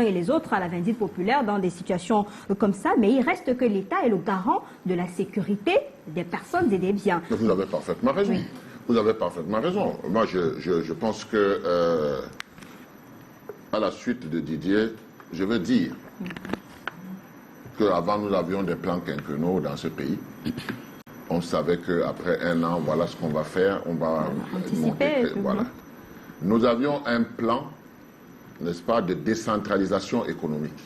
et les autres à la vindicte populaire dans des situations comme ça, mais il reste que l'État est le garant de la sécurité des personnes et des biens. Vous avez parfaitement raison. Oui. Vous avez parfaitement raison. Moi, je pense que, à la suite de Didier, je veux dire qu'avant, nous avions des plans quinquennaux dans ce pays. On savait qu'après un an, voilà ce qu'on va faire. On va anticiper. Voilà. Nous avions un plan, n'est-ce pas, de décentralisation économique.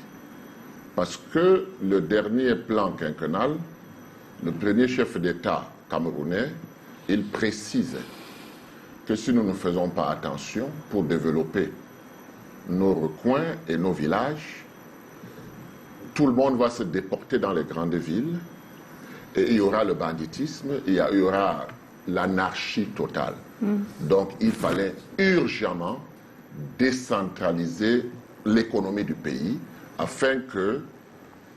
Parce que le dernier plan quinquennal, le premier chef d'État camerounais, il précise que si nous ne faisons pas attention pour développer nos recoins et nos villages, tout le monde va se déporter dans les grandes villes et il y aura le banditisme, il y aura l'anarchie totale. Donc il fallait urgemment décentraliser l'économie du pays afin que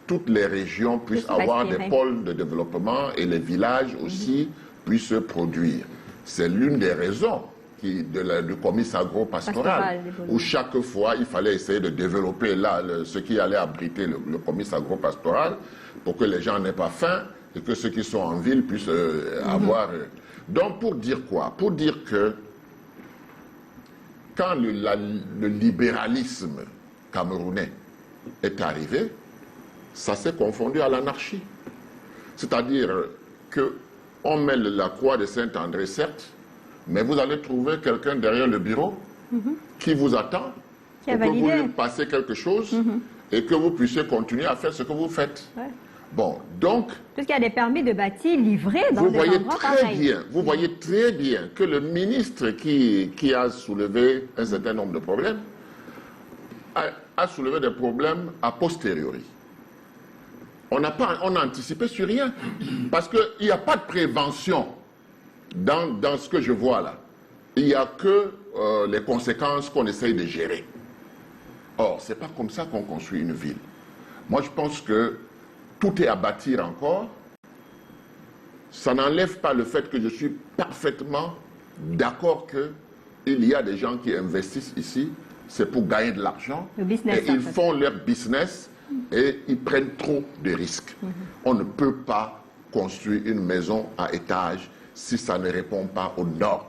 toutes les régions puissent avoir des pôles de développement et les villages aussi puissent se produire. C'est l'une des raisons du comice agro-pastoral, où chaque fois il fallait essayer de développer là ce qui allait abriter le comice agro-pastoral pour que les gens n'aient pas faim et que ceux qui sont en ville puissent avoir... Donc pour dire quoi? Pour dire que quand le libéralisme camerounais est arrivé, ça s'est confondu à l'anarchie. C'est-à-dire qu'on met la croix de Saint-André, certes, mais vous allez trouver quelqu'un derrière le bureau qui vous attend pour que vous lui passiez quelque chose et que vous puissiez continuer à faire ce que vous faites. Ouais. Bon, donc... Parce qu'il y a des permis de bâtir livrés dans des endroits pareils. Vous voyez très bien que le ministre qui a soulevé un certain nombre de problèmes a soulevé des problèmes a posteriori. On n'a anticipé sur rien. Parce qu'il n'y a pas de prévention dans ce que je vois là. Il n'y a que les conséquences qu'on essaye de gérer. Or, ce n'est pas comme ça qu'on construit une ville. Moi, je pense que tout est à bâtir encore. Ça n'enlève pas le fait que je suis parfaitement d'accord qu'il y a des gens qui investissent ici, c'est pour gagner de l'argent. Et ils font leur business et ils prennent trop de risques. On ne peut pas construire une maison à étage si ça ne répond pas aux normes.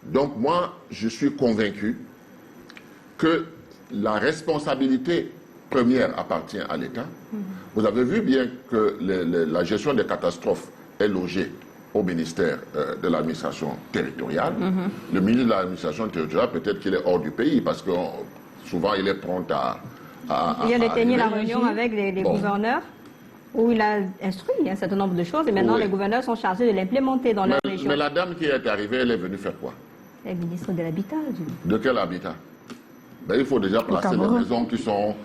Donc moi, je suis convaincu que la responsabilité première appartient à l'État. Vous avez vu bien que la gestion des catastrophes est logée au ministère de l'administration territoriale. Le ministre de l'administration territoriale, peut-être qu'il est hors du pays parce que souvent il est prompt à il a tenu la réunion avec les gouverneurs où il a instruit un certain nombre de choses et maintenant les gouverneurs sont chargés de l'implémenter dans leur région. Mais la dame qui est arrivée, elle est venue faire quoi? Elle est ministre de l'Habitat. De quel habitat? Ben, il faut déjà placer les maisons qui sont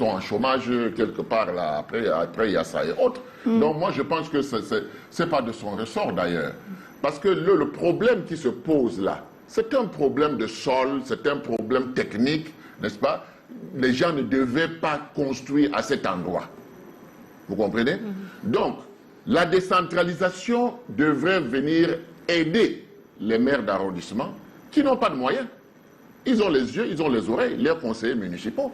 en chômage quelque part là. Après il y a ça et autres. Donc moi je pense que c'est pas de son ressort d'ailleurs. Parce que le problème qui se pose là, c'est un problème de sol, c'est un problème technique, n'est-ce pas? Les gens ne devaient pas construire à cet endroit. Vous comprenez? Donc la décentralisation devrait venir aider les maires d'arrondissement qui n'ont pas de moyens. Ils ont les yeux, ils ont les oreilles, les conseillers municipaux.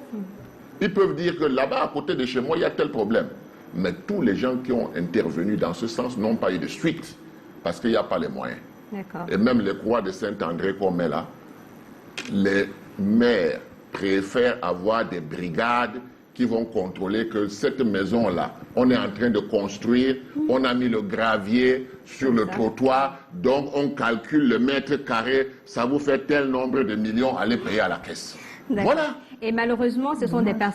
Ils peuvent dire que là-bas, à côté de chez moi, il y a tel problème. Mais tous les gens qui ont intervenu dans ce sens n'ont pas eu de suite, parce qu'il n'y a pas les moyens. Et même les croix de Saint-André qu'on met là, les maires préfèrent avoir des brigades qui vont contrôler que cette maison-là, on est en train de construire, on a mis le gravier sur le trottoir, donc on calcule le mètre carré, ça vous fait tel nombre de millions, allez payer à la caisse. Voilà. Et malheureusement, ce sont des personnes